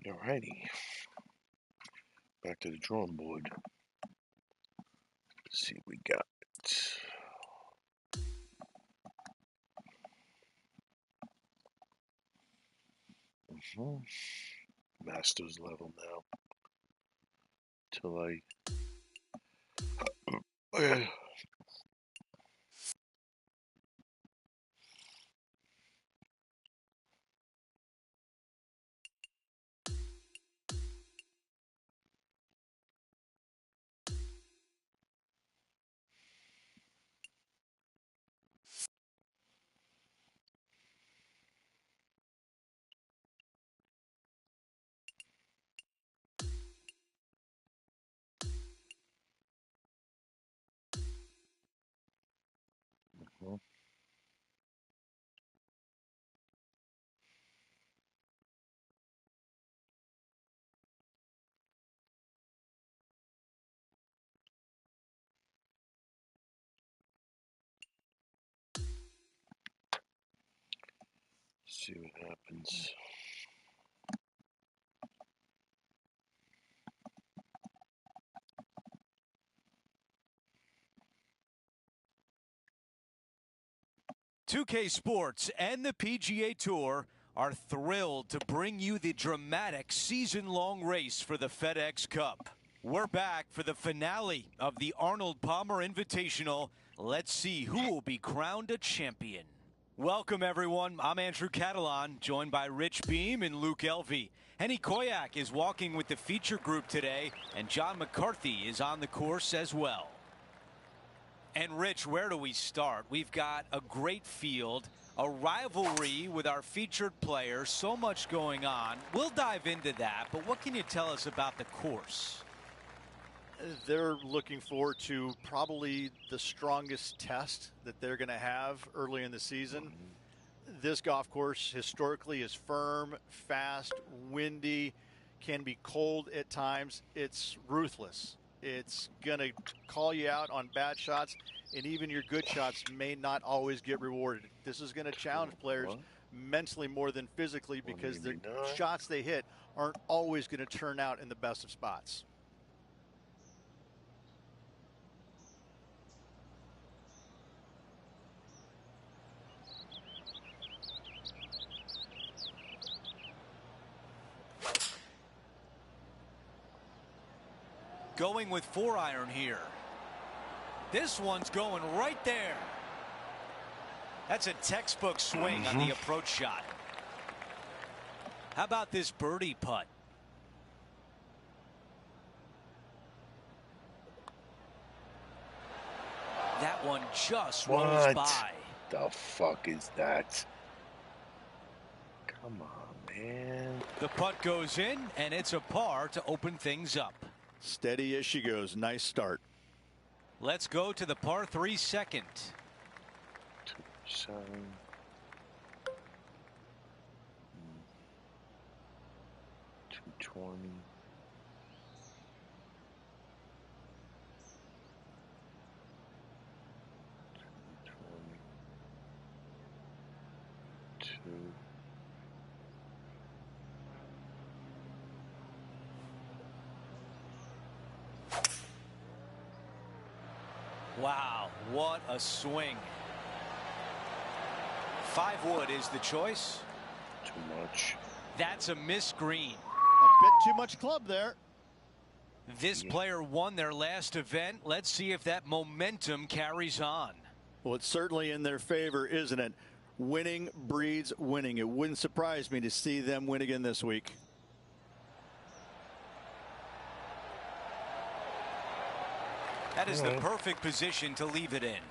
Alrighty, back to the drawing board. Let's see what we got. Masters level now. Till I. See what happens. .2K Sports and the PGA Tour are thrilled to bring you the dramatic season-long race for the FedEx Cup. We're back for the finale of the Arnold Palmer Invitational. Let's see who will be crowned a champion. Welcome, everyone. I'm Andrew Catalan, joined by Rich Beam and Luke Elvey. Henny Koyak is walking with the feature group today, and John McCarthy is on the course as well. And Rich, where do we start? We've got a great field, a rivalry with our featured players, so much going on. We'll dive into that, but what can you tell us about the course? They're looking forward to probably the strongest test that they're going to have early in the season. This golf course historically is firm, fast, windy, can be cold at times. It's ruthless. It's going to call you out on bad shots, and even your good shots may not always get rewarded. This is going to challenge players mentally more than physically, because the shots they hit aren't always going to turn out in the best of spots. Going with 4-iron here. This one's going right there. That's a textbook swing on the approach shot. How about this birdie putt? That one just rolls by. The fuck is that? Come on, man. The putt goes in, and it's a par to open things up. Steady as she goes. Nice start. Let's go to the par 3 second. 7. 220. 2. Wow, what a swing. 5 wood is the choice. Too much. That's a missed green. A bit too much club there. This player won their last event. Let's see if that momentum carries on. Well, it's certainly in their favor, isn't it? Winning breeds winning. It wouldn't surprise me to see them win again this week. That is the perfect position to leave it in.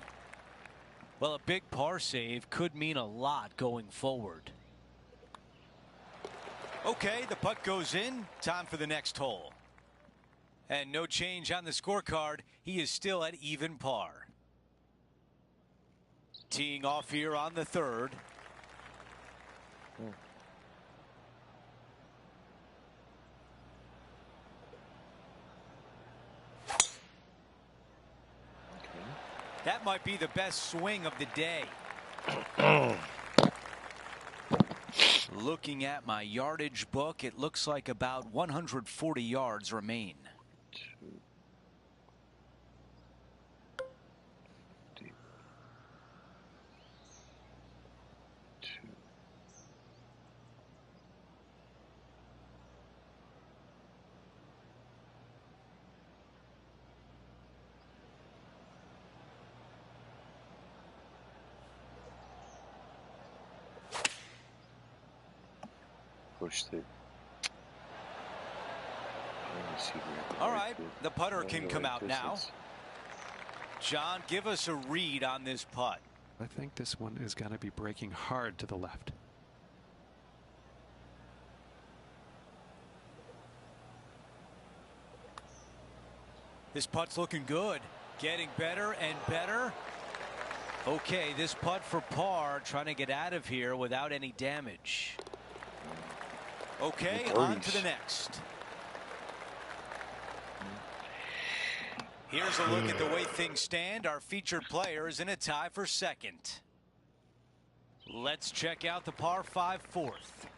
Well, a big par save could mean a lot going forward. Okay, the putt goes in. Time for the next hole. And no change on the scorecard. He is still at even par. Teeing off here on the 3rd. That might be the best swing of the day. Looking at my yardage book, it looks like about 140 yards remain. 2. Deep. 2. Pushed it. All right, the putter can come out now. John, give us a read on this putt. I think this one is going to be breaking hard to the left. This putt's looking good. Getting better and better. Okay, this putt for par, trying to get out of here without any damage. Okay, on to the next. Here's a look at the way things stand. Our featured player is in a tie for second. Let's check out the par 5 fourth.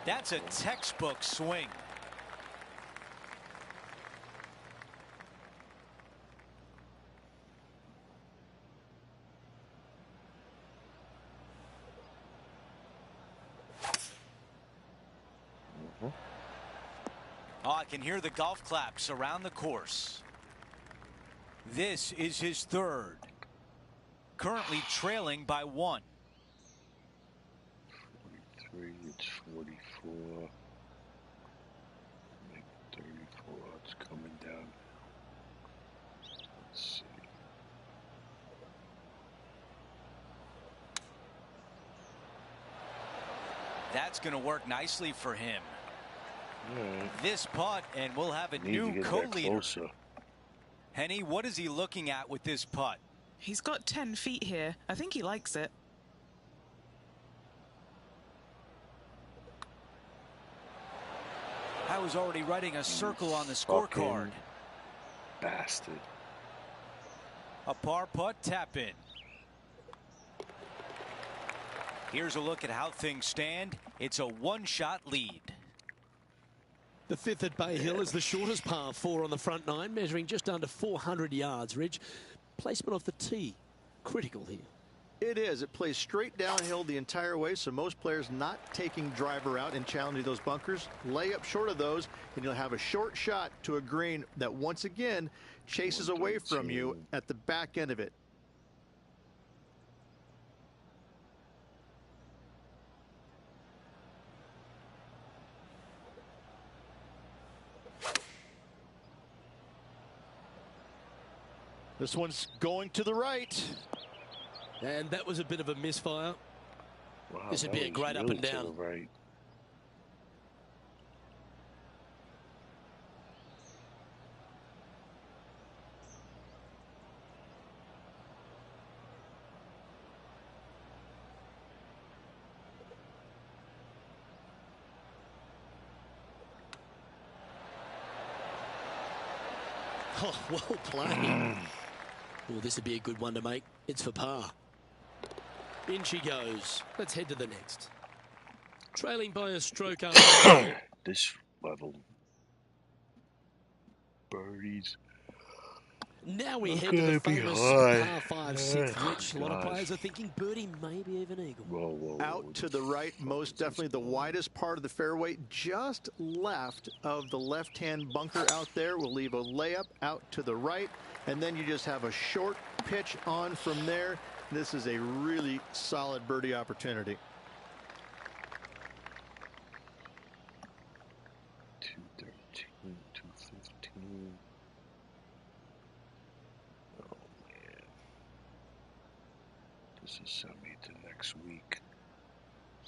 That's a textbook swing. Oh, I can hear the golf claps around the course. This is his third. Currently trailing by 1. 43, it's 44. Make 34, it's coming down. Let's see. That's going to work nicely for him. Right. This putt, and we'll have a new co-leader. Henny, what is he looking at with this putt? He's got 10 feet here. I think he likes it. I was already writing a circle on the scorecard. Bastard. A par putt tap in. Here's a look at how things stand. It's a one-shot lead. The fifth at Bay Hill is the shortest par 4 on the front 9, measuring just under 400 yards. Ridge, placement off the tee, critical here. It is. It plays straight downhill the entire way, so most players not taking driver out and challenging those bunkers. Lay up short of those, and you'll have a short shot to a green that once again chases away from you at the back end of it. This one's going to the right. And that was a bit of a misfire. Wow, This would be a great up and down. Right. Oh, well played. Well, this would be a good one to make. It's for par. In she goes. Let's head to the next. Trailing by a stroke after. This level. Birdies. Now we Look head to at the it be famous high. par 5 sixth, Oh, which a lot of gosh. players are thinking birdie, maybe even eagle. Whoa, whoa, whoa. Out to the right, most definitely the widest part of the fairway, just left of the left-hand bunker out there. We'll leave a layup out to the right, and then you just have a short pitch on from there. This is a really solid birdie opportunity. 213, 215. Oh man. This is send me to next week. I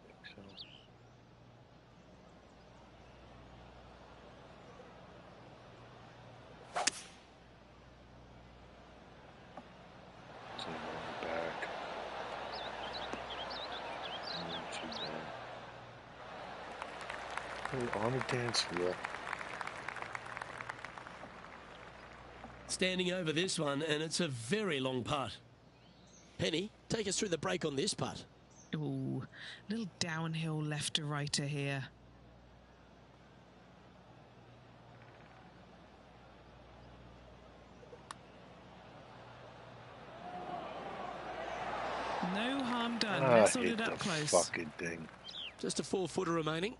think so. It's on the back. Not too bad. On the dance floor. Standing over this one, and it's a very long putt. Penny, take us through the break on this putt. Ooh, little downhill left to righter here. No harm done. Nestled it up close. Fucking thing. Just a 4-footer remaining.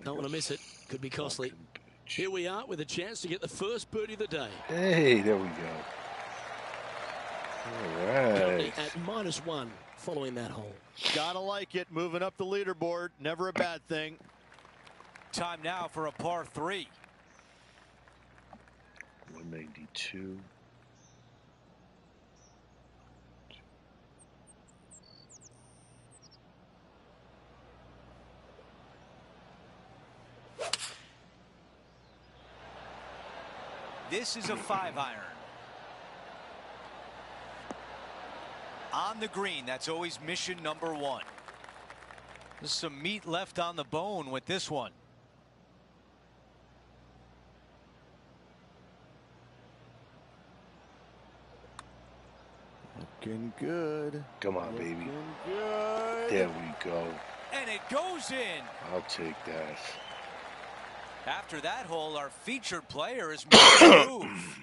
Don't want to miss it. Could be costly. Here we are with a chance to get the first birdie of the day. Hey, there we go. All Currently right. at -1 following that hole. Gotta like it. Moving up the leaderboard. Never a bad thing. Time now for a par 3. 192. This is a 5-iron. On the green, that's always mission number 1. There's some meat left on the bone with this one. Looking good. Come on, baby. Looking good. There we go. And it goes in. I'll take that. After that hole, our featured player is making a move.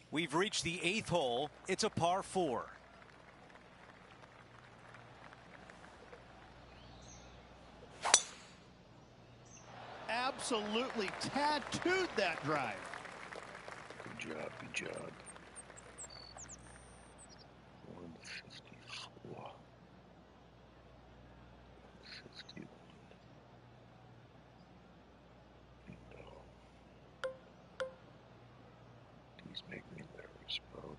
We've reached the 8th hole. It's a par 4. Absolutely tattooed that drive. Good job, good job. 154. 51. No. These make me nervous, bro.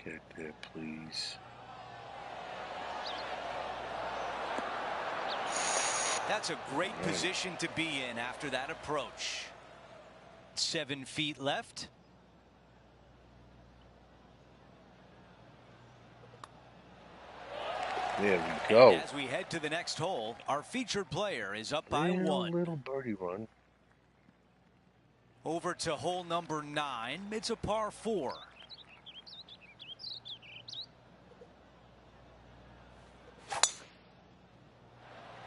Get there, please. That's a great position to be in after that approach. 7 feet left. There we go. And as we head to the next hole, our featured player is up by 1. Little birdie run. Over to hole number 9. It's a par 4.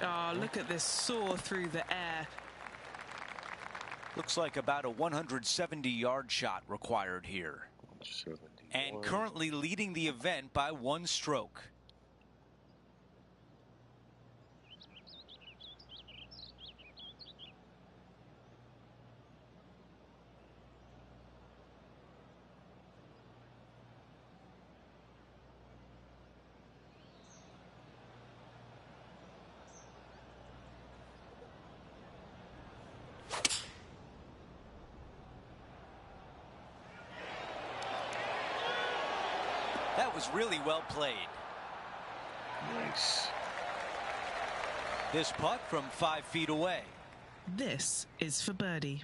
Oh, look at this soar through the air. Looks like about a 170-yard shot required here. 71. And currently leading the event by 1 stroke. That was really well played. Nice. This putt from 5 feet away. This is for birdie.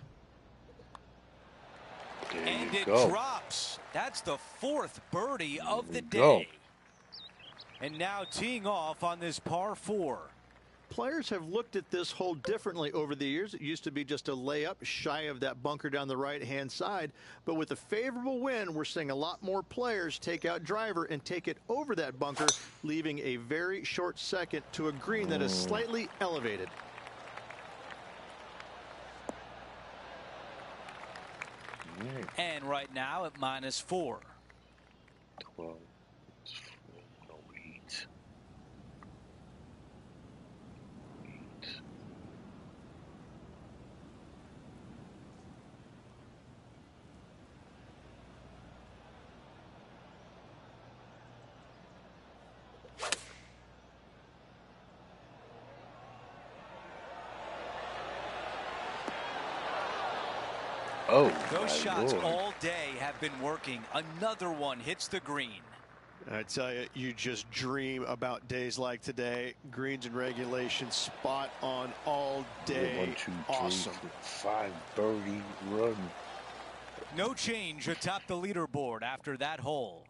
There And you it go. drops. That's the 4th birdie of the There you day. And now teeing off on this par 4. Players have looked at this hole differently over the years. It used to be just a layup shy of that bunker down the right-hand side. But with a favorable wind, we're seeing a lot more players take out driver and take it over that bunker, leaving a very short second to a green that is slightly elevated. And right now at -4. 12. No, 8. 8. Oh, Those my shots Lord. all day have been working. Another one hits the green. I tell you, you just dream about days like today. Greens and regulation spot on all day. 1, 2, 3, Awesome. 5 birdie run. No change atop the leaderboard after that hole.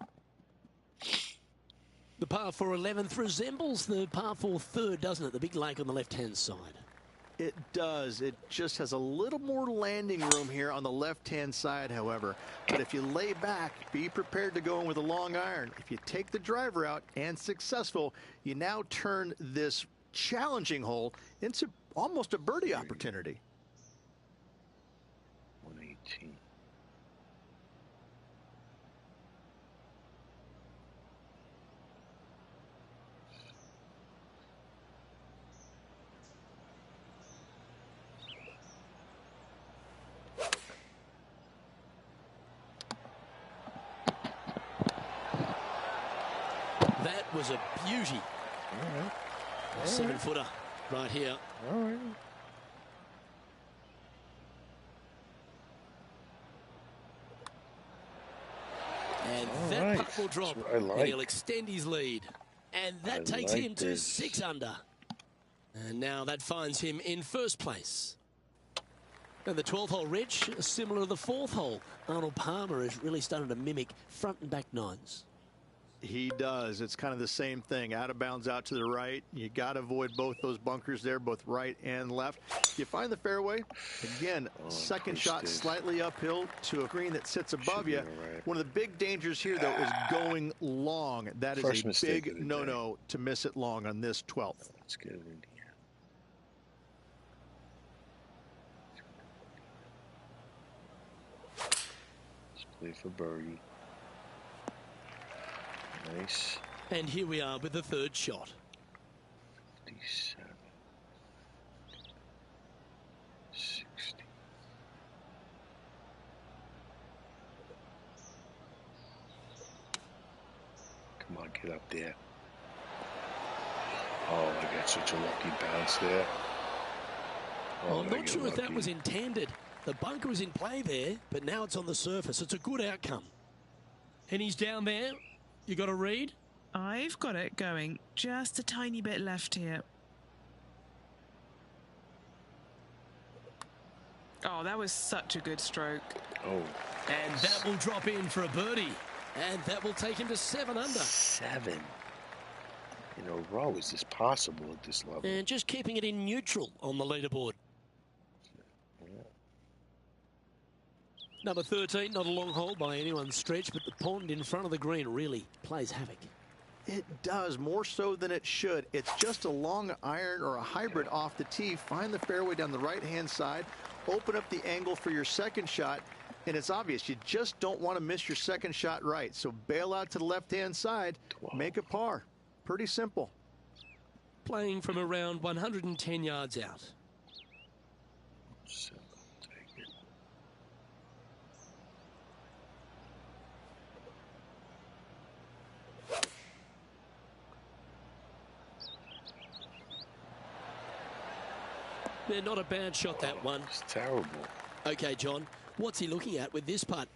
The par 4 11th resembles the par 4 third, doesn't it? The big lake on the left-hand side. It does. It just has a little more landing room here on the left-hand side, however. But if you lay back, be prepared to go in with a long iron. If you take the driver out and successful, you now turn this challenging hole into almost a birdie opportunity. 118. That was a beauty. All right. A 7-footer right here. All right. And All that right. putt will drop. That's what I like. And he'll extend his lead. And that takes like him to this. 6 under. And now that finds him in first place. And the 12th hole, Rich, similar to the 4th hole. Arnold Palmer is really starting to mimic front and back nines. He does. It's kind of the same thing. Out of bounds, out to the right. You got to avoid both those bunkers there, both right and left. You find the fairway. Again, second shot twisted. slightly uphill to a green that sits above you. be all right. One of the big dangers here, though, is going long. That is First a mistake of big the no-no to miss it long on this 12th. Let's get it in here. Let's play for birdie. Nice. And here we are with the 3rd shot. 57. 60. Come on, get up there. Oh, I got such a lucky bounce there. Oh, I'm I not get sure if that lucky. was intended. The bunker was in play there, but now it's on the surface. It's a good outcome. And he's down there. You got a read? I've got it going. Just a tiny bit left here. Oh, that was such a good stroke. Oh, And that will drop in for a birdie. And that will take him to 7 under. 7 in a row. Is this possible at this level? And just keeping it in neutral on the leaderboard. Number 13, not a long hole by anyone's stretch, but the pond in front of the green really plays havoc. It does, more so than it should. It's just a long iron or a hybrid off the tee. Find the fairway down the right-hand side. Open up the angle for your second shot. And it's obvious, you just don't want to miss your second shot right. So bail out to the left-hand side. 12. Make a par. Pretty simple. Playing from around 110 yards out. 7, take it. They're not a bad shot, that one. It's terrible. Okay, John, what's he looking at with this putt?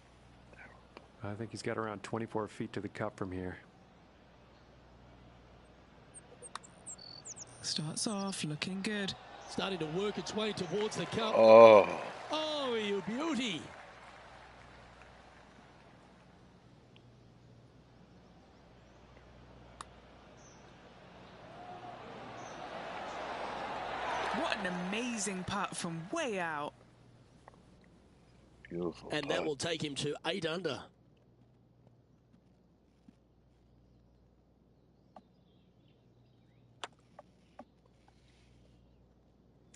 I think he's got around 24 feet to the cup from here. Starts off looking good. Starting to work its way towards the cup. Oh, Oh, you beauty. What an amazing putt from way out. beautiful. And that putt. will take him to 8 under.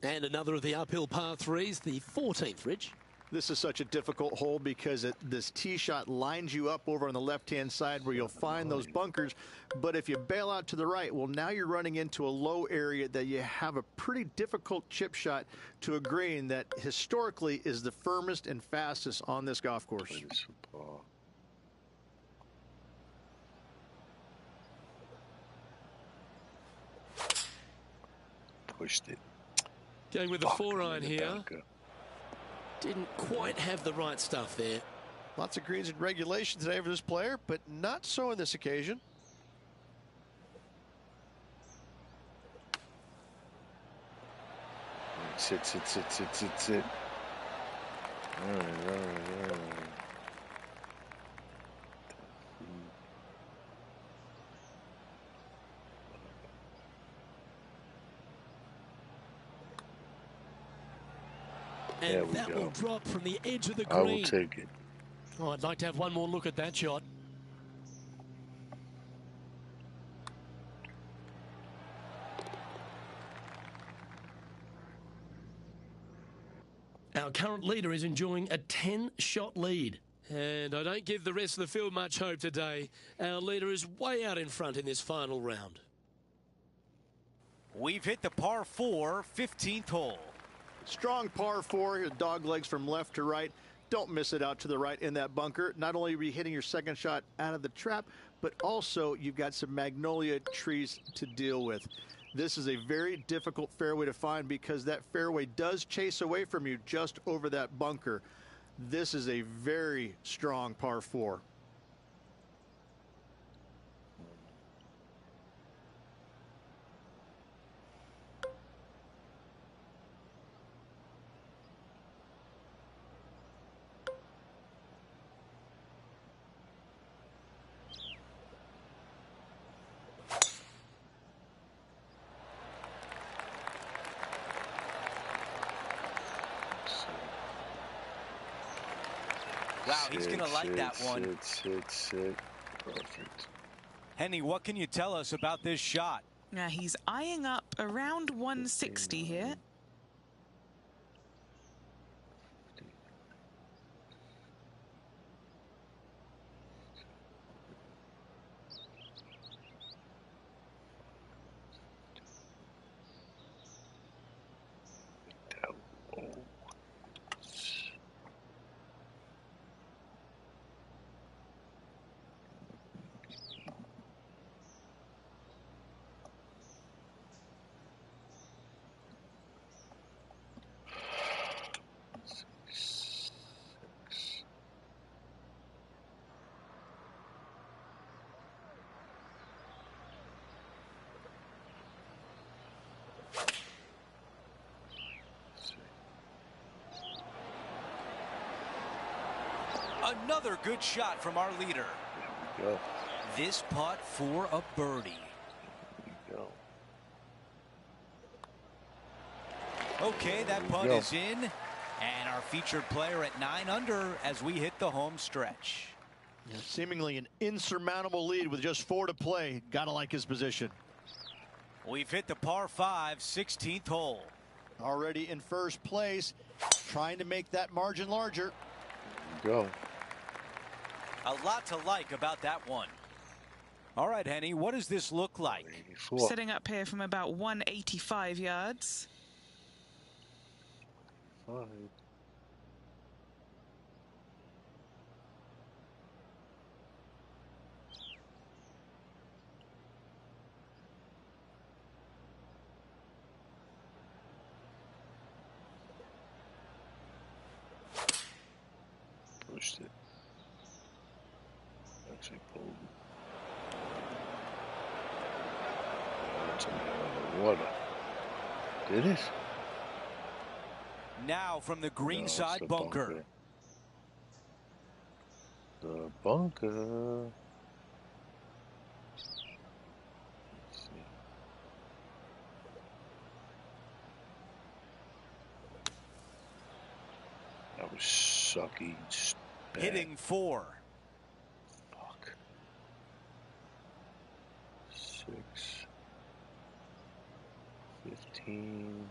And another of the uphill par 3s, the 14th, Rich. This is such a difficult hole because this tee shot lines you up over on the left-hand side where you'll find those bunkers. But if you bail out to the right, well, now you're running into a low area that you have a pretty difficult chip shot to a green that historically is the firmest and fastest on this golf course. Play this for par. Pushed it. Going with the Fuck, 4-iron in the here. bunker. Didn't quite have the right stuff there. Lots of greens in regulation today for this player, but not so on this occasion. Sit. All right. And There we that go. will drop from the edge of the I will green. take it. Oh, I'd like to have one more look at that shot. Our current leader is enjoying a 10-shot lead. And I don't give the rest of the field much hope today. Our leader is way out in front in this final round. We've hit the par 4, 15th hole. Strong par 4, dog legs from left to right. Don't miss it out to the right in that bunker. Not only are you hitting your second shot out of the trap, but also you've got some magnolia trees to deal with. This is a very difficult fairway to find because that fairway does chase away from you just over that bunker. This is a very strong par 4. Wow, he's going to like that one. Sit. Perfect. Henny, what can you tell us about this shot? Now he's eyeing up around 160 here. Another good shot from our leader. There we go. This putt for a birdie. There we go. Okay, that putt is in. And our featured player at 9 under as we hit the home stretch. Yeah, seemingly an insurmountable lead with just 4 to play. Gotta like his position. We've hit the par 5, 16th hole. Already in first place, trying to make that margin larger. There we go. A lot to like about that one. All right, Henny, what does this look like? 84. Setting up here from about 185 yards. 5. Pushed it. Actually pulled it. That's a water. Did it? Now from the green No, it's side the bunker. The bunker. Let's see. That was sucky. Bad. Hitting 4. Fuck. 6. 15.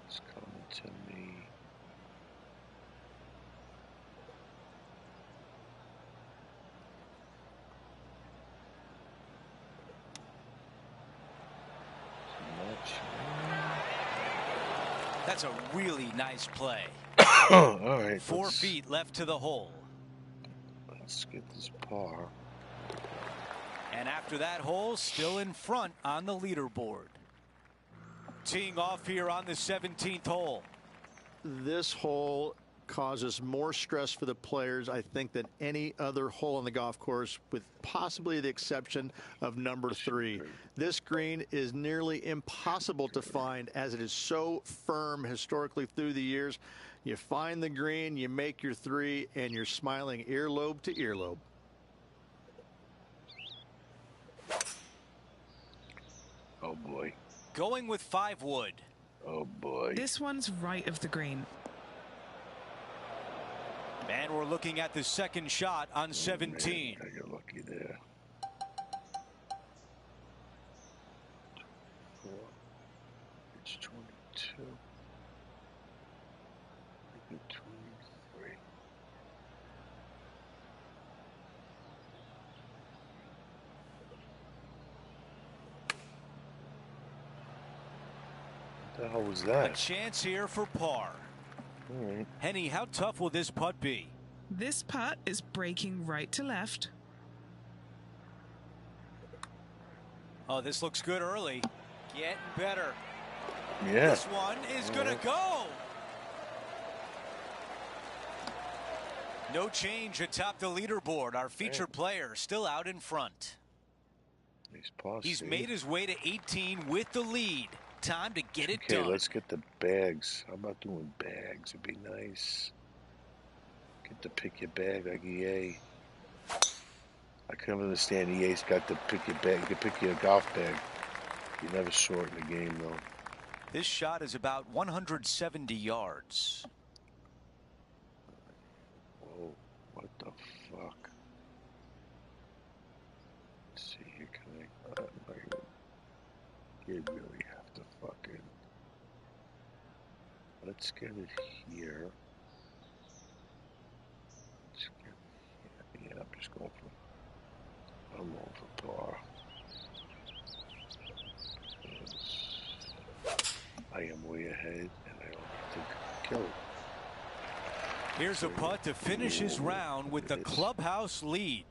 It's coming to me. That's a really nice play. All right. 4 feet left to the hole. Let's get this par. And after that hole, still in front on the leaderboard. Teeing off here on the 17th hole. This hole causes more stress for the players, I think, than any other hole on the golf course, with possibly the exception of number 3. This green is nearly impossible to find as it is so firm historically through the years. You find the green, you make your 3, and you're smiling earlobe to earlobe. Oh boy. Going with 5 wood. Oh boy. This one's right of the green. And we're looking at the second shot on 17. Man, I got lucky there. 24. It's 22. Make it 23. What the hell was A that? chance here for par. All right. Henny, how tough will this putt be? This putt is breaking right to left. Oh, this looks good early. Getting better. Yeah. This one is going to go. No change atop the leaderboard. Our featured player still out in front. Nice pass. He's made his way to 18 with the lead. Time to get it Okay, done. let's get the bags. How about doing bags? It'd be nice. Get to pick your bag like EA. I couldn't understand EA's got to pick your bag. You can pick your golf bag. You never short in the game, though. This shot is about 170 yards. Whoa, what the fuck? Let's see here, can you really have to fucking. Let's get it here. Let's get it here. Yeah, I'm just going for. I'm going for par. I am way ahead, and I don't need to kill it. Here's a putt to finish his round with the clubhouse lead.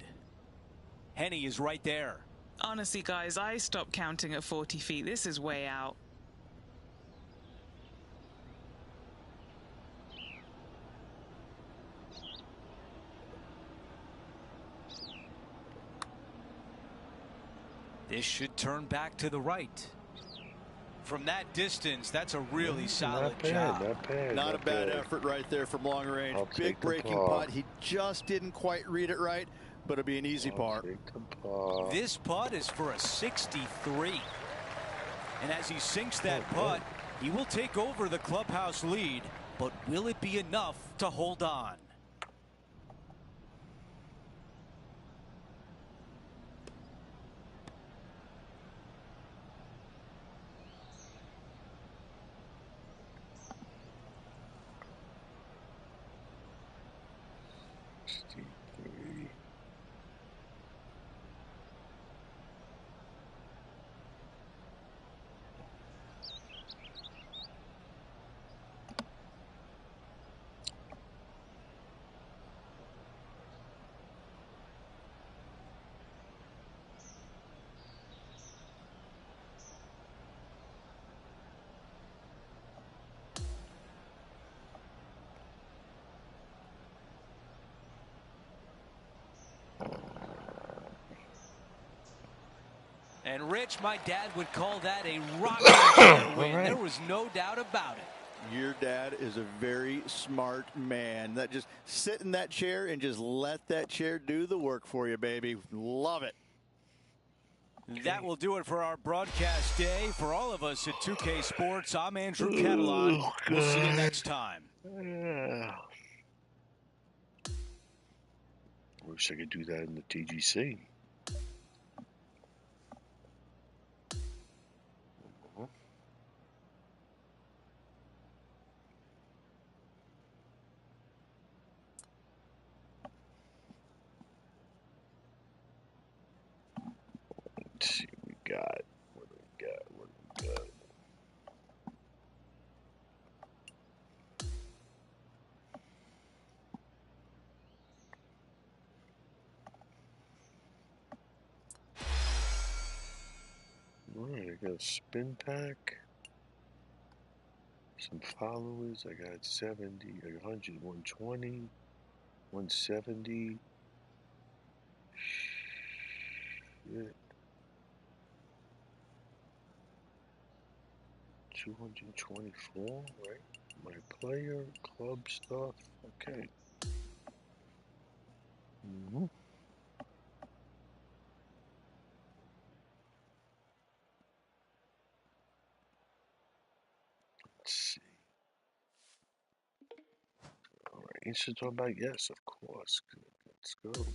Henny is right there. Honestly, guys, I stopped counting at 40 feet. This is way out. This should turn back to the right. From that distance, that's a really solid job. Not bad. Not a bad effort right there from long range. I'll Big take the breaking par. putt. He just didn't quite read it right, but it'll be an easy par. Take the par. This putt is for a 63. And as he sinks that putt, he will take over the clubhouse lead. But will it be enough to hold on? And Rich, my dad would call that a rocking chair win. Right. There was no doubt about it. Your dad is a very smart man. That just sit in that chair and just let that chair do the work for you, baby. Love it. That will do it for our broadcast day. For all of us at 2K Sports, I'm Andrew Catalan. We'll see you next time. Wish I could do that in the TGC. Let's see what we got. What do we got? What do we got? Alright, I got a spin pack. Some followers. I got 70, 100, 120, 170. Shit. 224, right? My player, club stuff. Okay. Let's see. All right, instant talk about yes, of course. Good. Let's go.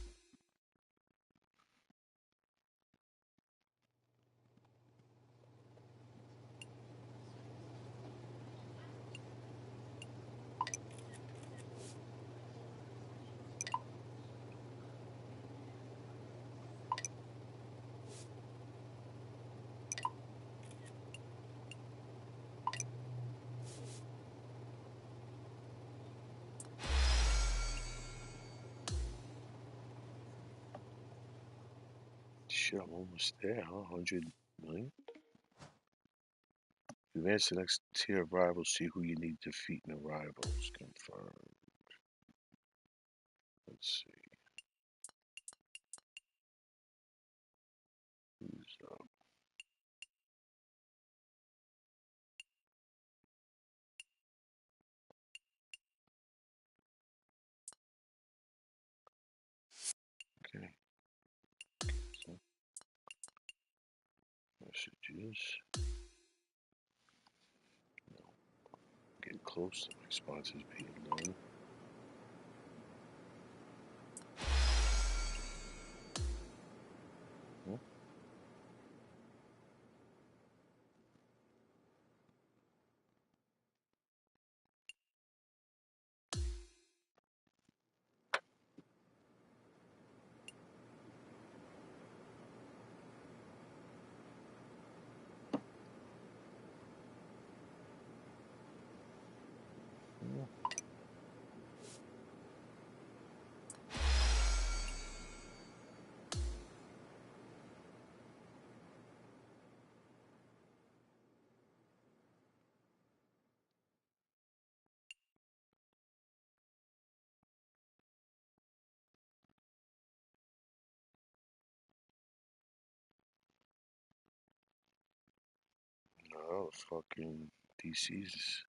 Shit, I'm almost there, huh? 100 million? Advance to the next tier of rivals. See who you need to defeat in the rivals. Confirmed. Let's see. Who's up? Okay. So, messages. No. Getting close to my sponsors being known. Huh? Yeah. No, fucking DC's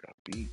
got beat.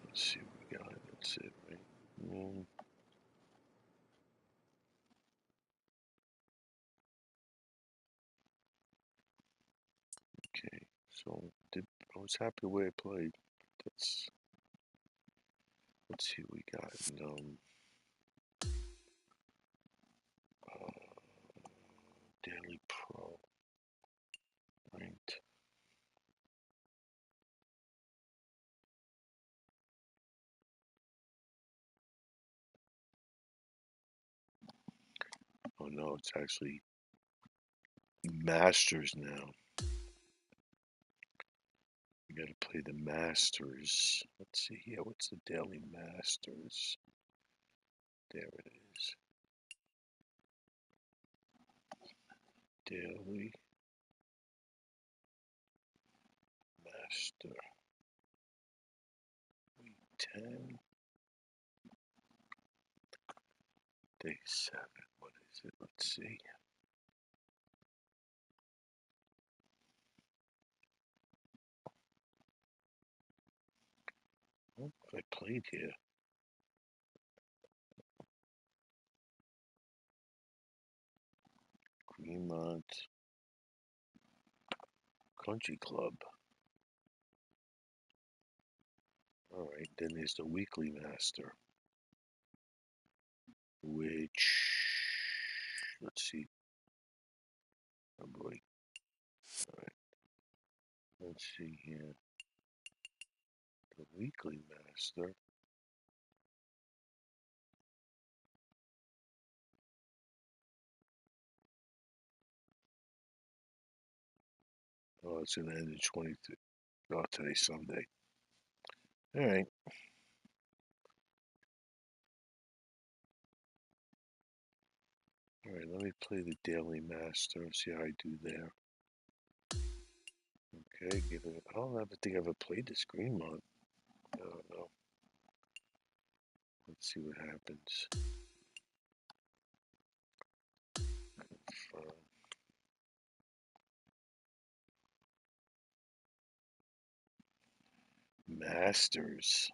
Let's see what we got. That's it, right? Okay, so I was happy the way I played. Let's see what we got. Uh, Daily Pro ranked. Oh no, it's actually Masters now. We gotta play the Masters. Let's see here. What's the Daily Masters? There it is. Daily Master. Week 10. Day 7. What is it? Let's see. Oh, if I played here. Greenmont Country Club. All right, then there's the Weekly Master, which, let's see. Oh boy. All right. Let's see here. The Weekly Master. Oh, it's going to end in 23. Oh, today's Sunday. All right. All right, let me play the Daily Master and see how I do there. Okay, give it. I don't ever think I ever played this Greenmont. I don't know. Let's see what happens. Confirm. Masters.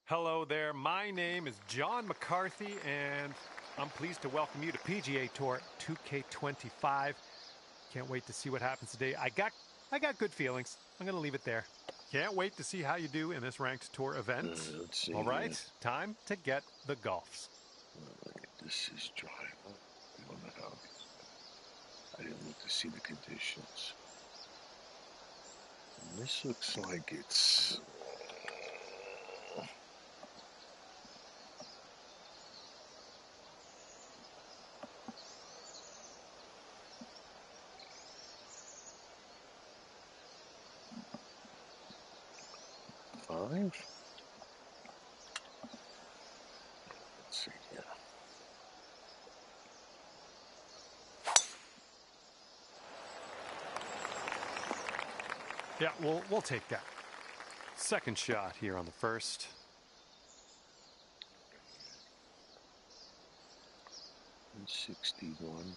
Hello there, my name is John McCarthy, and I'm pleased to welcome you to PGA Tour 2K25. Can't wait to see what happens today. I got good feelings. I'm going to leave it there. Can't wait to see how you do in this ranked tour event. Let's see. All right, time to get the golfs. This is dry. I don't know how. I didn't look to see the conditions. And this looks like it's. Five? Let's see here. Yeah, we'll take that. Second shot here on the first. 161.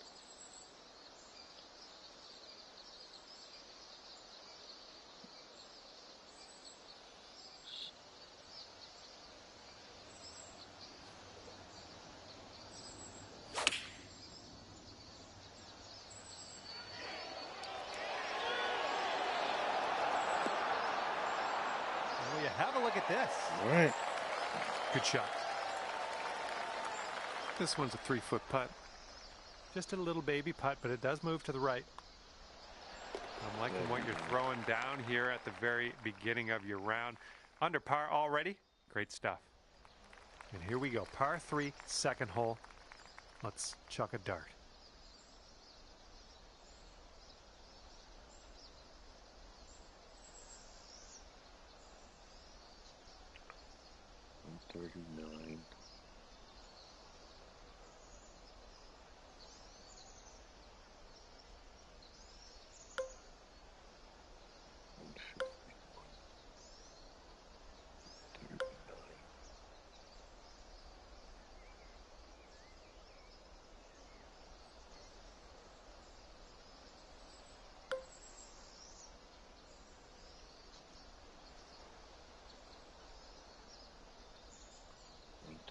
Will you have a look at this? All right. Good shot. This one's a 3-foot putt. Just a little baby putt, but it does move to the right. I'm liking what you're throwing down here at the very beginning of your round. Under par already. Great stuff. And here we go. Par 3, second hole. Let's chuck a dart. $139.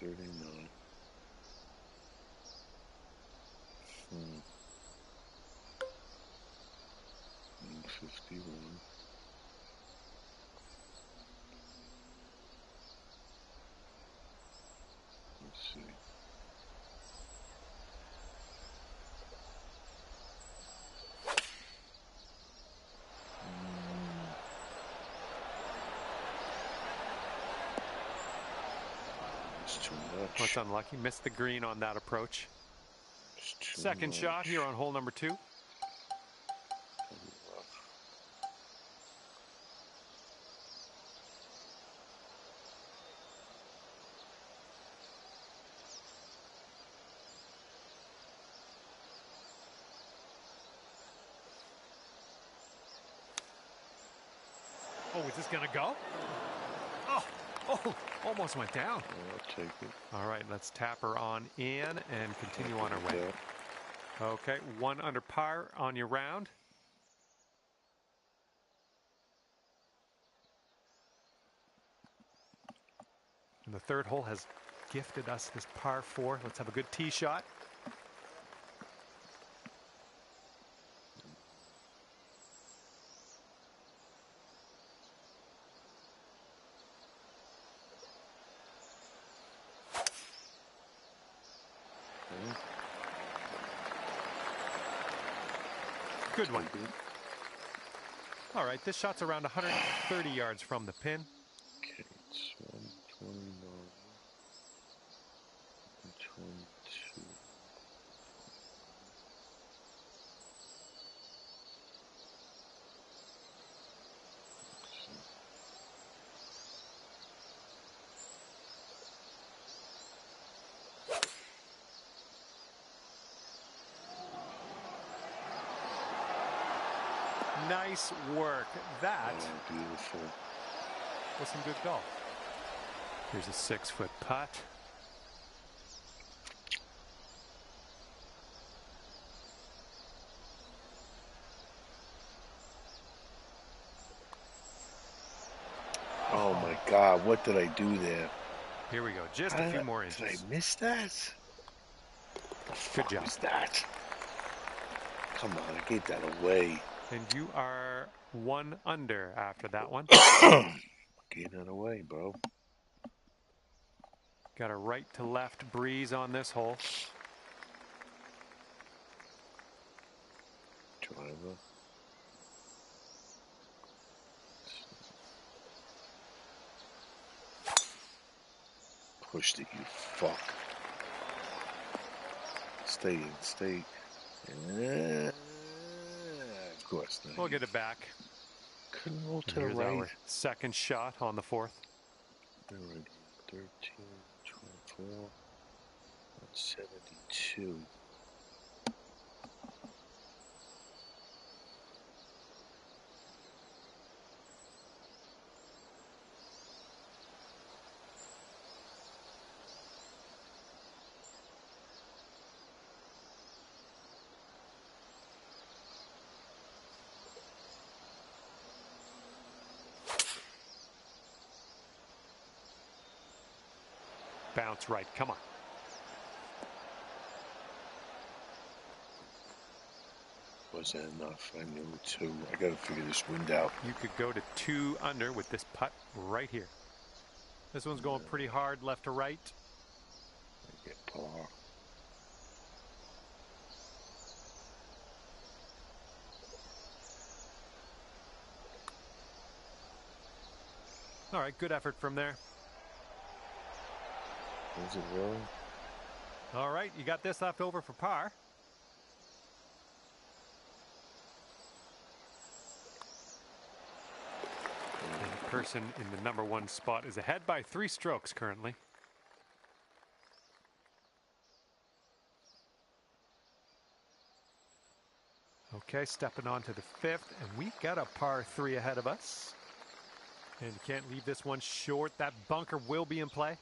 $139. 151. Let's see. It's too much. What's unlucky? Missed the green on that approach. It's too Second much. shot here on hole number 2. Oh, is this going to go? Oh, almost went down. I'll take it. All right, let's tap her on in and continue on our way. Okay, 1 under par on your round. And the third hole has gifted us this par 4. Let's have a good tee shot. Good one. All right, this shot's around 130 yards from the pin. Okay, it's 129, 122. Nice work. That Oh, beautiful. was some good golf. Here's a 6-foot putt. Oh my God, what did I do there? Here we go. Just a few more inches. Did I miss that? Good job. What was that? Come on, I gave that away. And you are 1 under after that one. Gave that away, bro. Got a right to left breeze on this hole. Driver. Pushed it, you fuck. Stay in, stay. Yeah, of course not. We'll get it back. Couldn't roll to the Here's right. our second shot on the 4th. Alright, 13, 24, 172. Bounce right. Come on. Wasn't enough. I knew 2. I gotta figure this wind out. You could go to 2 under with this putt right here. This one's going pretty hard left to right. I get par. All right, good effort from there. Is it really? All right, you got this left over for par. And the person in the number 1 spot is ahead by 3 strokes currently. Okay, stepping on to the 5th, and we got a par 3 ahead of us. And you can't leave this one short. That bunker will be in play.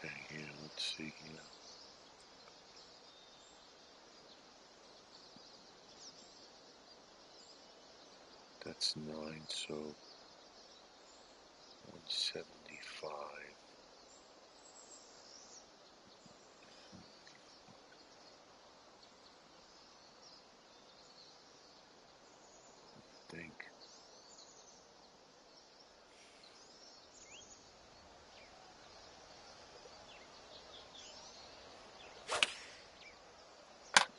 Okay, yeah, let's see here. That's 9, so 175. I think.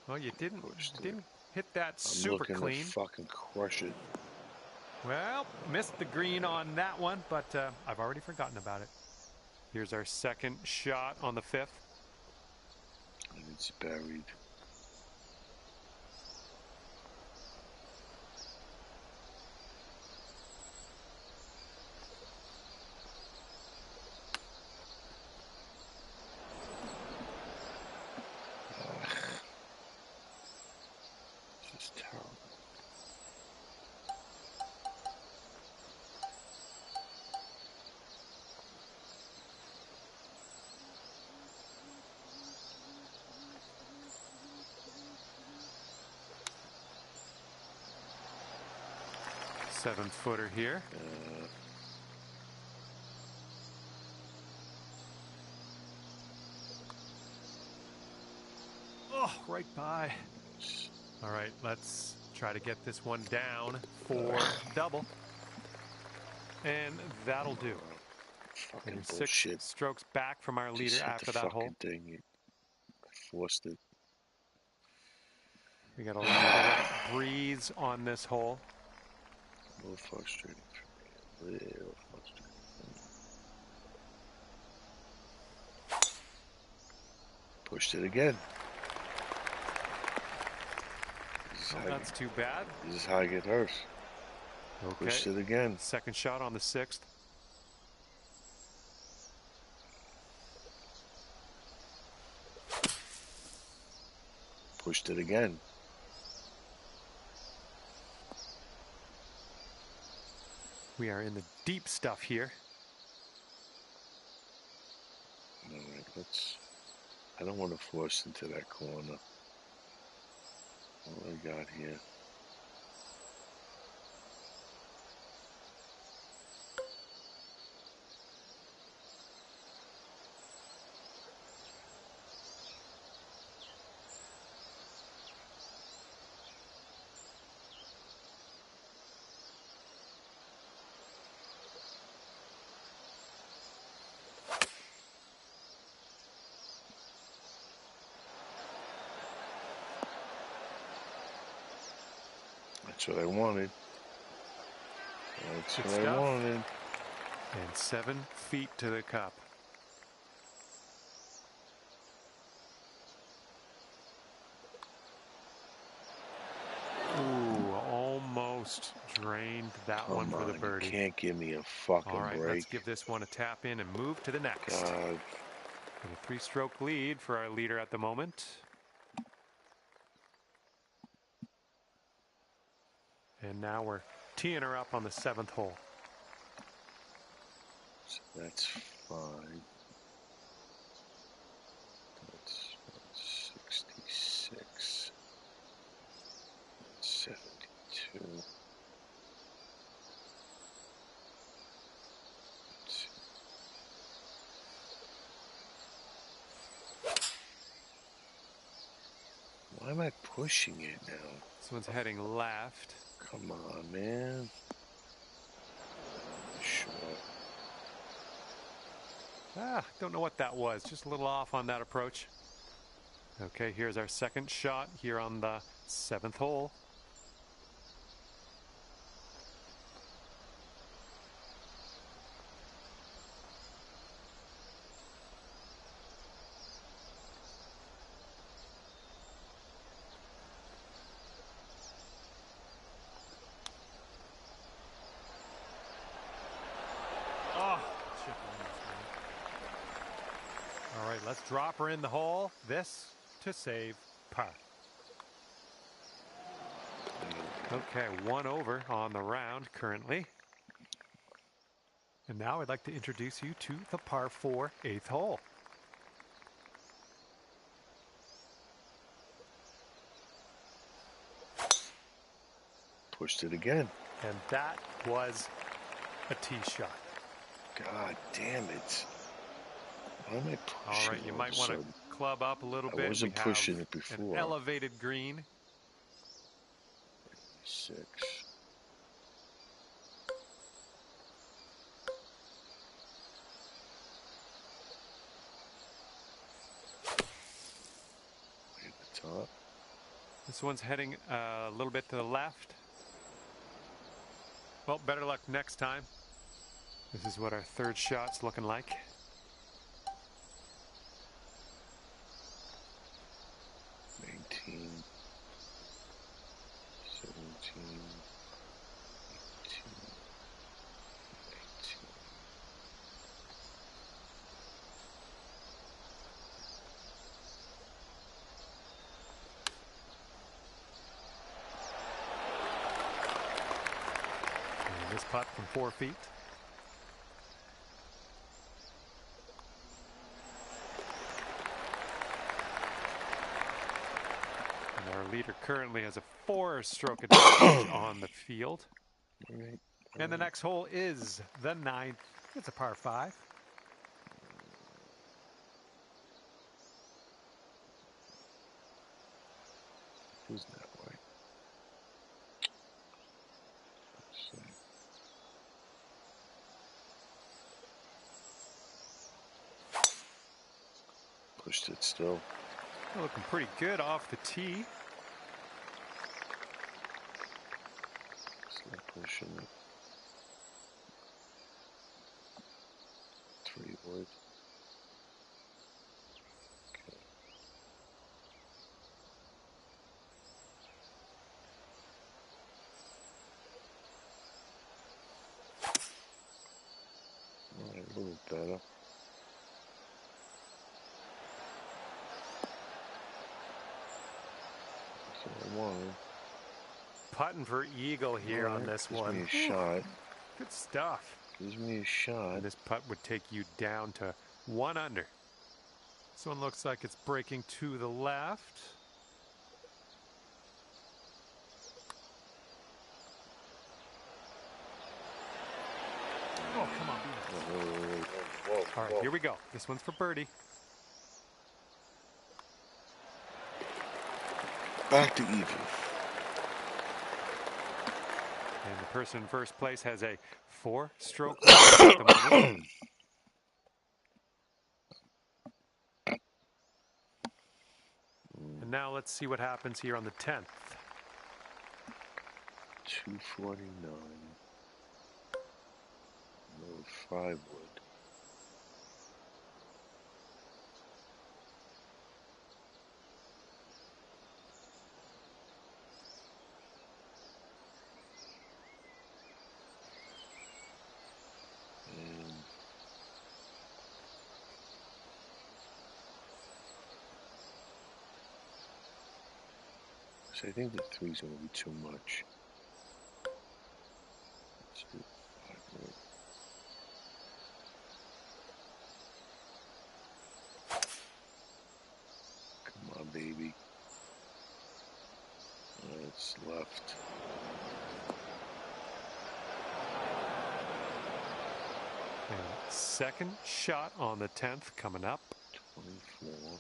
Well, you didn't Pushed it. didn't hit that I'm super looking clean. to fucking crush it. Well, missed the green on that one, but I've already forgotten about it. Here's our second shot on the 5th. And it's buried. 7-footer here. Oh, right by. All right, let's try to get this one down for double. And that'll do. Fucking And you're bullshit. 6 strokes back from our leader Just hit after the that hole. fucking thing. I forced it. We got a left to right breeze on this hole. A little frustrating for me. A little frustrating. Pushed it again. Well, that's too bad. This is how I get hurt. Okay. Pushed it again. Second shot on the 6th. Pushed it again. We are in the deep stuff here. All right, let's. I don't want to force into that corner. What do I got here? That's what I wanted. That's Good what stuff. I wanted. And 7 feet to the cup. Ooh, almost drained that one for the birdie. You can't give me a fucking All right, break. let's give this one a tap in and move to the next. God. With a 3-stroke lead for our leader at the moment. And now we're teeing her up on the 7th hole. So that's 5. That's 66. 72. Why am I pushing it now? This one's heading left. Come on, man. Short. Don't know what that was. Just a little off on that approach. Okay, here's our second shot here on the 7th hole. All right, let's drop her in the hole. This to save par. Okay, 1 over on the round currently. And now I'd like to introduce you to the par 4 8th hole. Pushed it again. And that was a tee shot. God damn it. Why am I pushing? All right, you might want to club up a little bit. I wasn't pushing it before. An elevated green. 6. At the top. This one's heading a little bit to the left. Well, better luck next time. This is what our 3rd shot's looking like. This putt from 4 feet. And our leader currently has a 4-stroke advantage on the field. Right. And the next hole is the 9th. It's a par 5. Who's that way? Let's see. Pushed it still. Looking pretty good off the tee. Still pushing it. 3 wood. Okay. All right, a little better. That's what I wanted. Putting for eagle here on this one. Gives me a shot. Good stuff. Gives me a shot. And this putt would take you down to 1 under. This one looks like it's breaking to the left. Oh, come on. Whoa, All right, here we go. This one's for birdie. Back to even. And the person in first place has a 4-stroke lead at the moment. And now let's see what happens here on the 10th. 249. No 5 wood. So I think the 3's going to be too much. Let's do 5 wood. Come on, baby. It's left. And second shot on the 10th coming up. 24.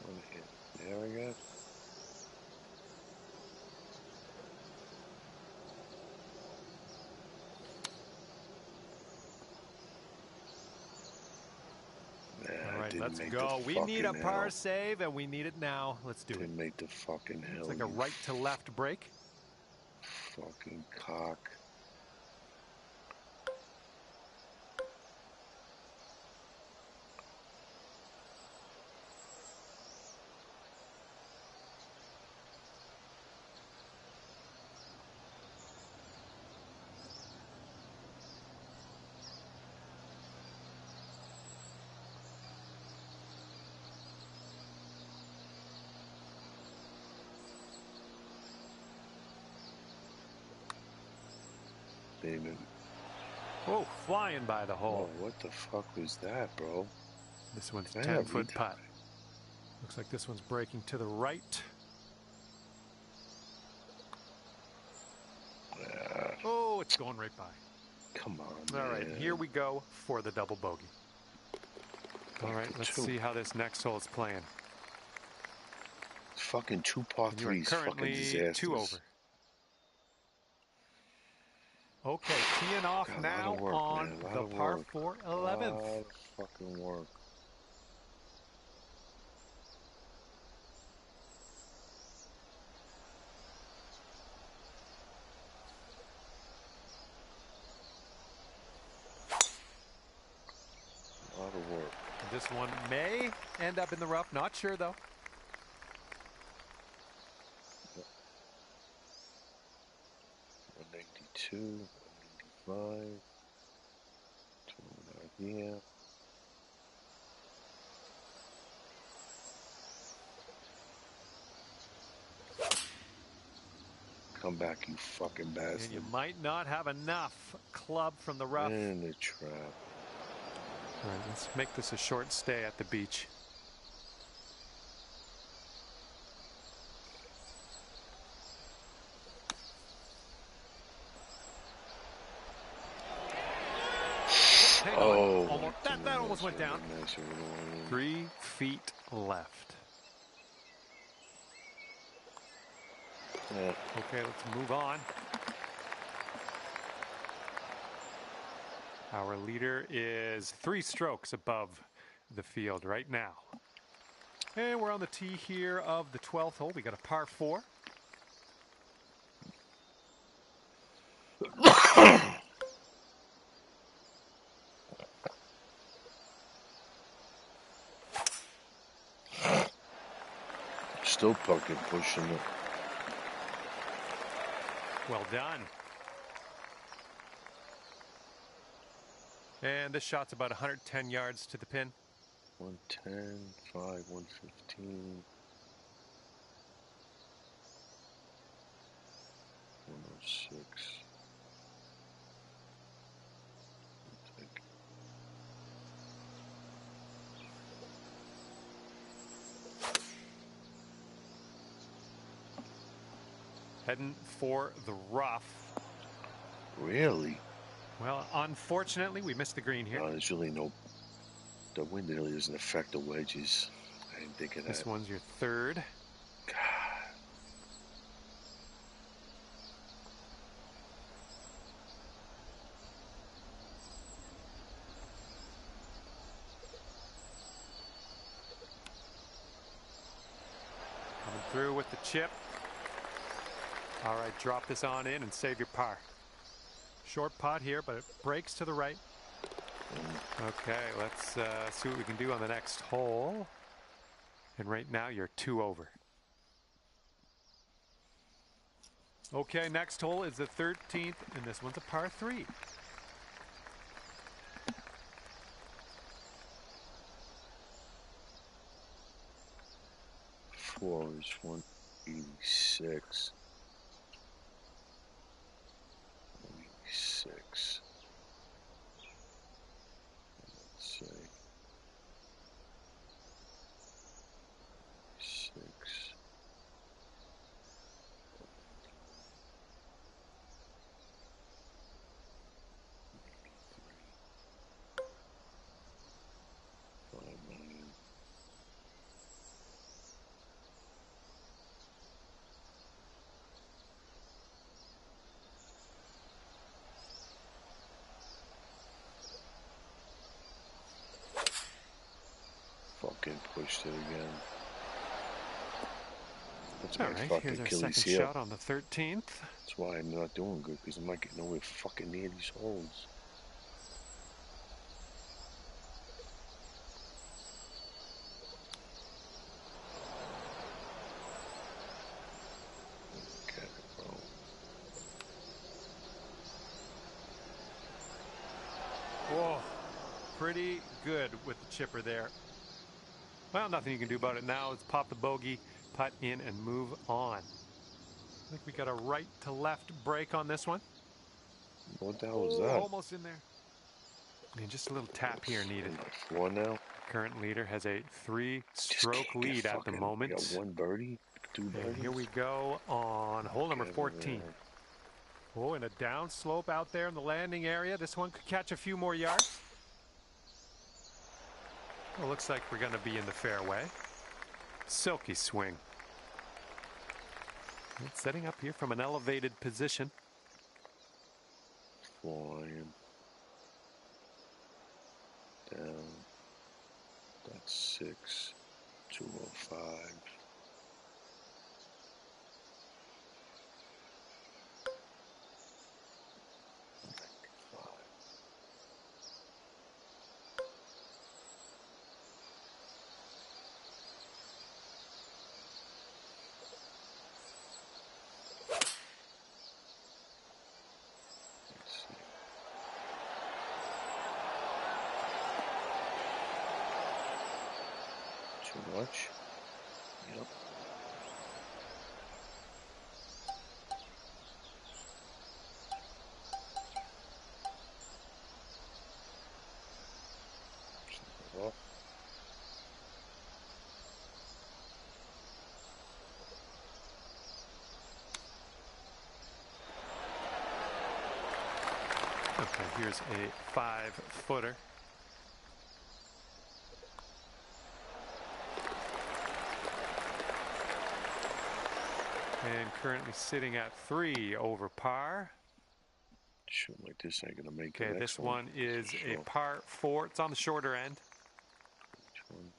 One hit. There I guess. All right, let's go. We need a par save, and we need it now. Let's do it. Didn't make the fucking hill. It's like a right to left break. Fucking cock. David. Oh, flying by the hole. Oh, what the fuck was that, bro? This one's a 10-foot putt. Looks like this one's breaking to the right. Oh, it's going right by. Come on, All right, here we go for the double bogey. All right, let's see how this next hole is playing. It's fucking 2 par 3s. Currently fucking disastrous. 2 over. Okay, teeing off now on the par 4 11th. A lot of fucking work. A lot of work. This one may end up in the rough. Not sure, though. $192, $195. Yeah. Come back, you fucking bastard. And you might not have enough club from the rough. In the trap. All right, let's make this a short stay at the beach. Oh, that almost went down. 3 feet left. Yeah. Okay, let's move on. Our leader is 3 strokes above the field right now. And we're on the tee here of the 12th hole. We got a par 4. Still fucking pushing it. Well done. And this shot's about 110 yards to the pin. 110, 5, 115. 106. Heading for the rough. Really? Well, unfortunately, we missed the green here. No, there's really no... The wind really doesn't affect the wedges. I didn't think of that. This one's your 3rd. God. Coming through with the chip. All right, drop this on in and save your par. Short putt here, but it breaks to the right. Okay, let's see what we can do on the next hole. And right now you're 2 over. Okay, next hole is the 13th, and this one's a par 3. Four is 186. 186. Let's say 6. 5 million. Fucking pushed it again. That's All my right, fucking here's our Achilles second heel. shot on the 13th. That's why I'm not doing good, because I'm not getting nowhere fucking near these holes. Get it, bro. Whoa, pretty good with the chipper there. Well, nothing you can do about it now. Let's pop the bogey, putt in, and move on. I think we got a right to left break on this one. What the hell was that? Almost in there. And just a little tap here needed. 4 now. Current leader has a 3-stroke lead at the moment. We got 1 birdie, 2 birdies. And here we go on hole number 14. Oh, and a down slope out there in the landing area. This one could catch a few more yards. Well, looks like we're going to be in the fairway. Silky swing. It's setting up here from an elevated position. Flying. Down. That's 6. 205. 95. Let's see. Too much? Okay, here's a 5-footer. And currently sitting at 3 over par. Shooting like this ain't gonna make Okay, the next this one is for a sure. par 4. It's on the shorter end. Which one?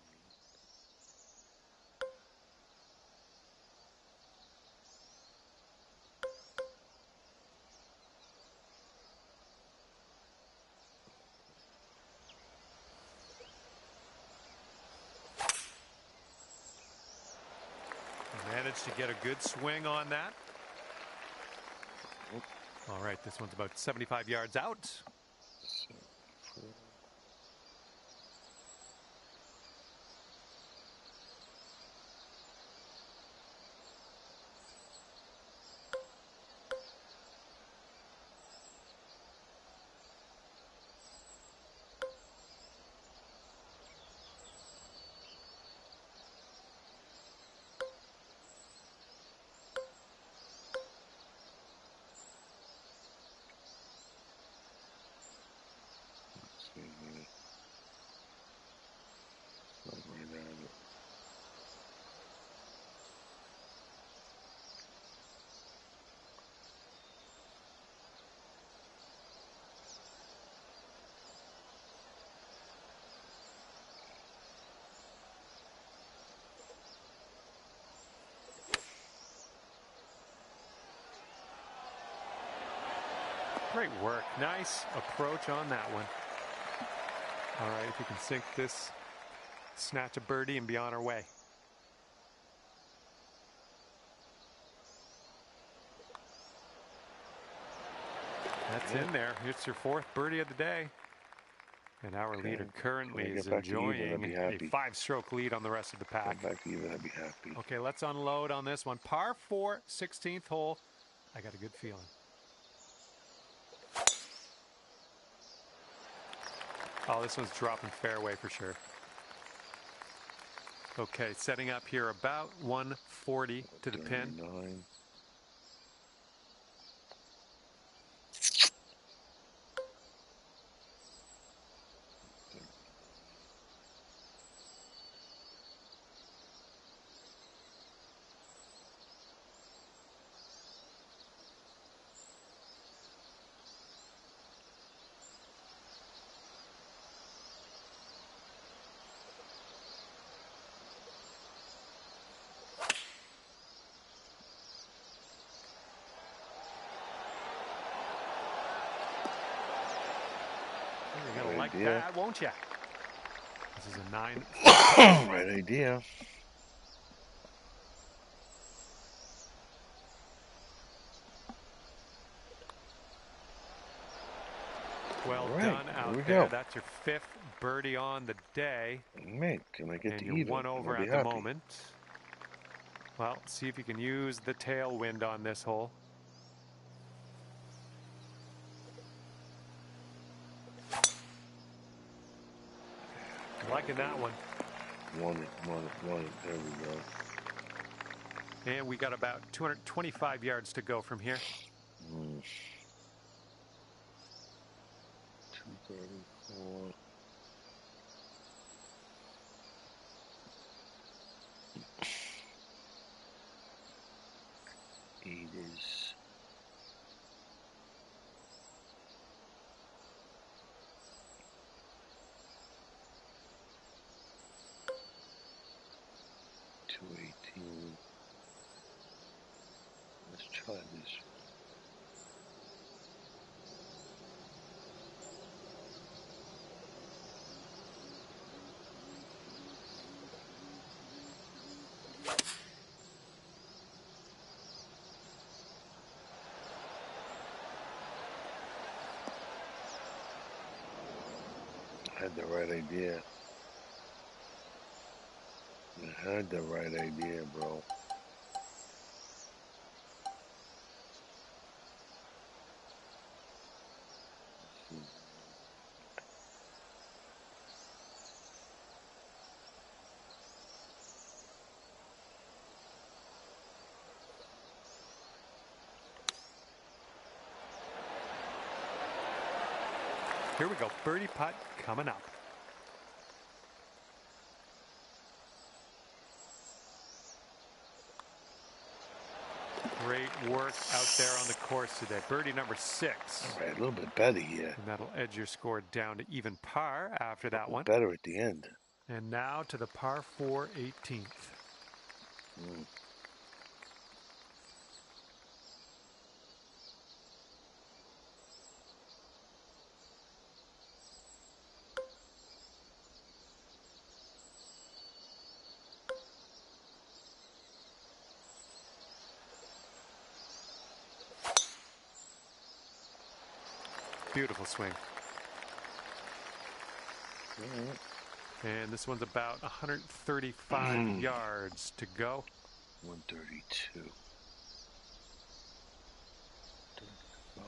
Managed to get a good swing on that. All right, this one's about 75 yards out. 74. See here. Like right at it. Great work. Nice approach on that one. All right, if you can sink this, snatch a birdie and be on our way. That's in there. It's your 4th birdie of the day. And our leader currently is enjoying a 5-stroke lead on the rest of the pack. Get back to even, I'd be happy. Okay, let's unload on this one. Par 4, 16th hole. I got a good feeling. Oh, this one's dropping fairway for sure. Okay, setting up here about 140 to the pin. 39. You're going to like that, won't you? This is a 9. Right idea. Well done out there. Go. That's your 5th birdie on the day. Man, can I get and to you're even? 1 over I'll at be the happy. moment. Well, see if you can use the tailwind on this hole. Liking that one. Want it. There we go. And we got about 225 yards to go from here. 234. It is. $218. Let's try this. I had the right idea. I had the right idea, bro. Here we go. Birdie putt coming up. Great work out there on the course today. Birdie number 6. All right, a little bit better here. And that'll edge your score down to even par after that one. Better at the end. And now to the par 4 18th. Mm. Beautiful swing. And this one's about 135 yards to go. 132. 35.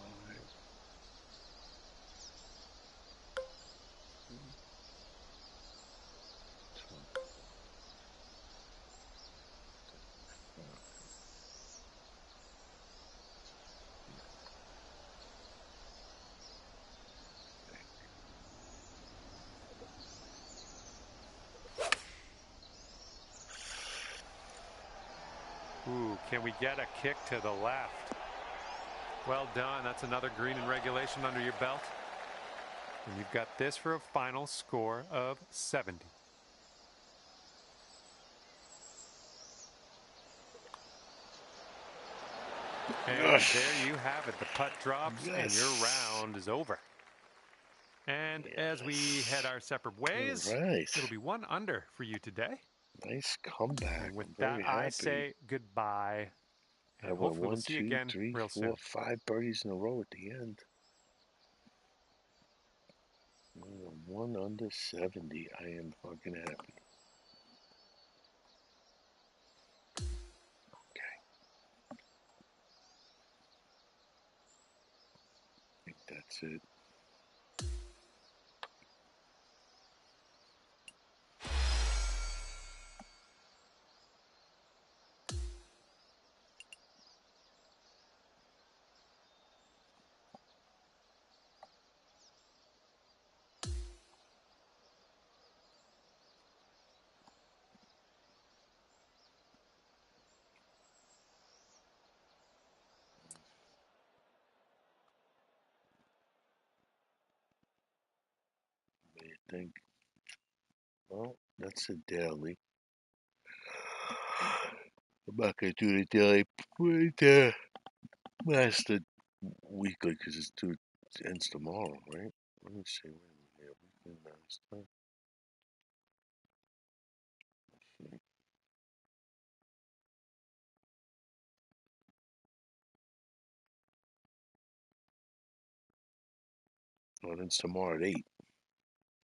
Ooh, can we get a kick to the left? Well done. That's another green in regulation under your belt. And you've got this for a final score of 70. And there you have it. The putt drops and your round is over. And as we head our separate ways, it'll be 1 under for you today. Nice comeback. And with I'm that, very happy. I say goodbye. And I went hopefully we'll see you again 3, real 4, soon. 5 birdies in a row at the end. 1 under 70. I am fucking happy. Okay. I think that's it. What do you think? Well, that's a daily. I'm not going to do the daily but last the weekly because it ends tomorrow, right? Let me see. Wait a minute. Weekly last time. Oh, it ends tomorrow at 8.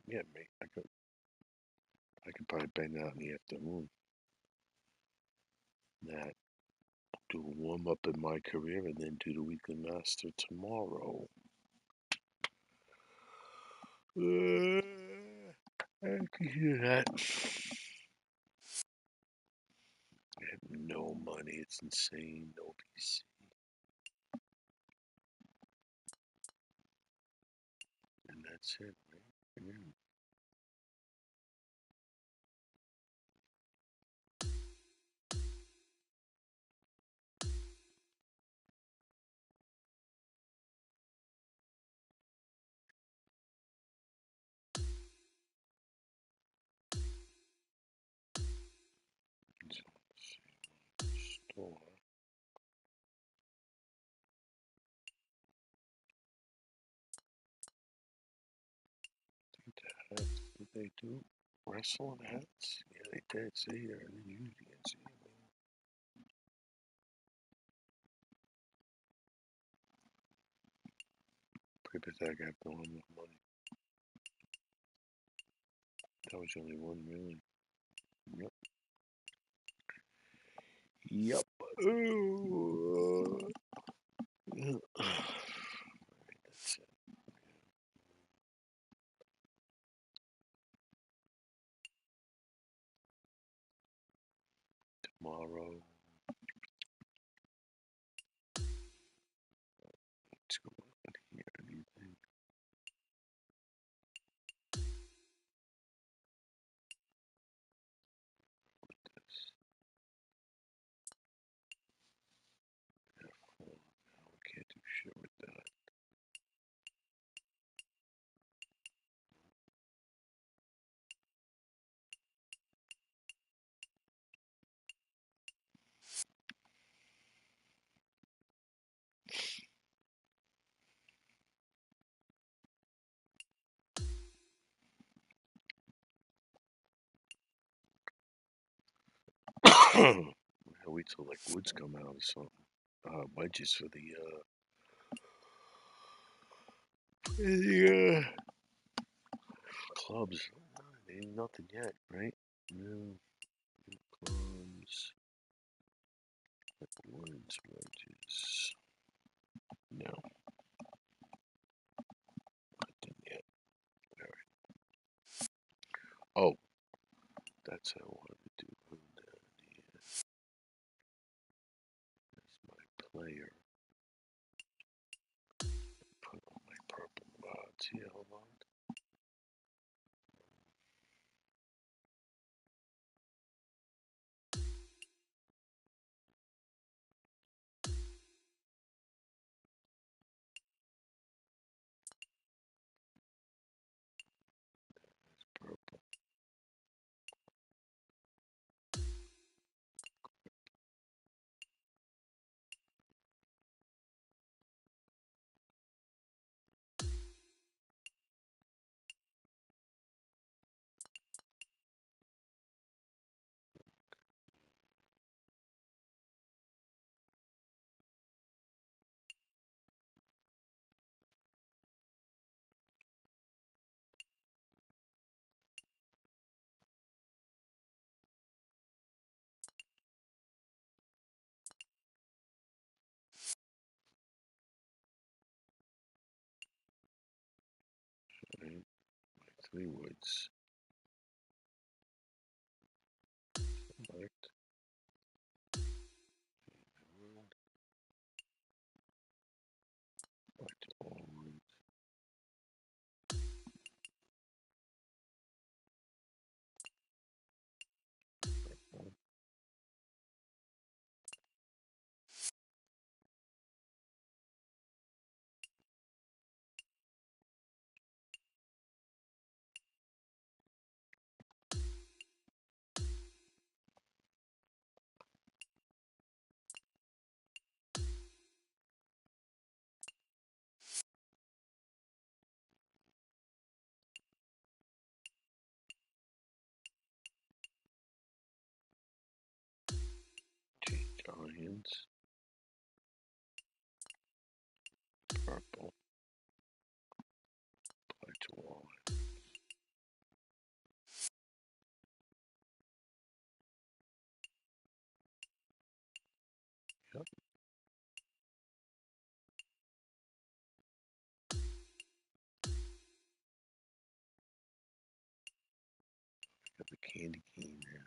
Yeah, mate. I could probably bang that out in the afternoon. That. Do a warm up in my career and then do the weekly master tomorrow. I can hear that. I have no money. It's insane. No PC. And that's it, right? Yeah. So, let's see. Store. Hats. Did they do wrestling hats? Yeah, they did. See, I didn't use the NCAA. Pretty pathetic. I have no enough money. That was only one really. Yep. Yep. That's it. Tomorrow. Let's go in here. Anything? Wait till like woods come out or something. Wedges for the clubs. Ain't nothing yet, right? No clubs. Woods, wedges. No. Nothing yet. Alright. Oh, that's how I wanted to do. That's my player. Put on my purple rods here. Hold on. Purple. Right. My 3 woods. Select. Back to all woods. Change irons. Purple. Apply to all. Yep. Got the candy cane there.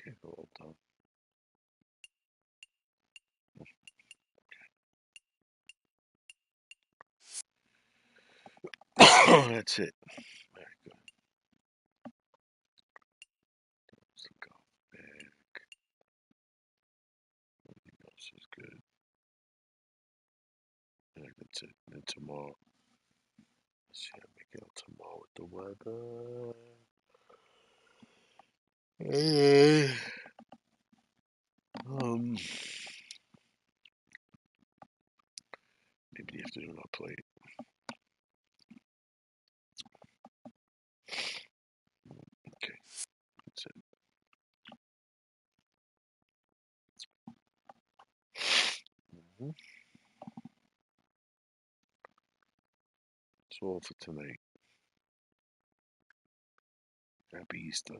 Okay, all done. That's it. Very good. Let's go back. Everything else is good. Yeah, that's it. And tomorrow. Let's see how I make it out tomorrow with the weather. Maybe the afternoon I'll play it. Okay, that's it. That's all for tonight. Happy Easter.